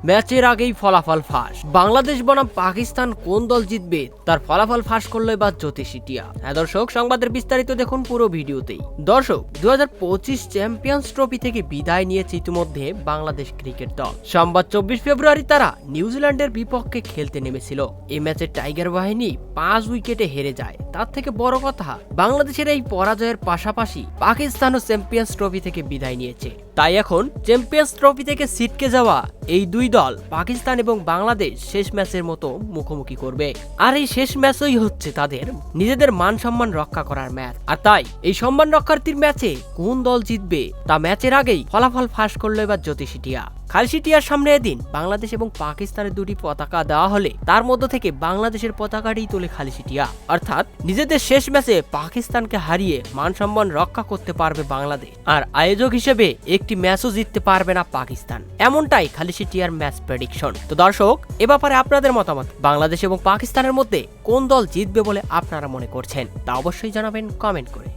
ম্যাচের আগেই ফলাফল ফাঁস। বাংলাদেশ বনাম পাকিস্তান কোন দল জিতবে তার ফলাফল ফাঁস করলো এবার জ্যোতিষীটিয়া। হ্যাঁ দর্শক, সংবাদের বিস্তারিত দেখুন পুরো ভিডিওতেই। দর্শক, 2025 চ্যাম্পিয়ন্স ট্রফি থেকে বিদায় নিয়েছে ইতিমধ্যে বাংলাদেশ ক্রিকেট দল। সোমবার 24 ফেব্রুয়ারি তারা নিউজিল্যান্ডের বিপক্ষে খেলতে নেমেছিল। এই ম্যাচে টাইগার বাহিনী 5 উইকেটে হেরে যায়। তার থেকে বড় কথা, বাংলাদেশের এই পরাজয়ের পাশাপাশি পাকিস্তানও চ্যাম্পিয়ন্স ট্রফি থেকে বিদায় নিয়েছে। তাই এখন চ্যাম্পিয়ন্স ট্রফি থেকে ছিটকে যাওয়া এই দুই দল পাকিস্তান এবং বাংলাদেশ শেষ ম্যাচের মতো মুখোমুখি করবে। আর এই শেষ ম্যাচই হচ্ছে তাদের নিজেদের মান সম্মান রক্ষা করার ম্যাচ। আর তাই এই সম্মান রক্ষার্থীর ম্যাচে কোন দল জিতবে তা ম্যাচের আগেই ফলাফল ফাঁস করলো এবার জ্যোতিষীটিয়া। খালসিটিয়ার সামনে এদিন বাংলাদেশ এবং পাকিস্তানের দুটি পতাকা দেওয়া হলে তার মধ্য থেকে বাংলাদেশের পতাকাটি তোলে খালসিটিয়া। অর্থাৎ নিজেদের শেষ ম্যাচে পাকিস্তানকে হারিয়ে মান সম্মান রক্ষা করতে পারবে বাংলাদেশ, আর আয়োজক হিসেবে একটি ম্যাচও জিততে পারবে না পাকিস্তান। এমনটাই খালসিটিয়ার ম্যাচ প্রেডিকশন। তো দর্শক, এ ব্যাপারে আপনাদের মতামত, বাংলাদেশ এবং পাকিস্তানের মধ্যে কোন দল জিতবে বলে আপনারা মনে করছেন তা অবশ্যই জানাবেন কমেন্ট করে।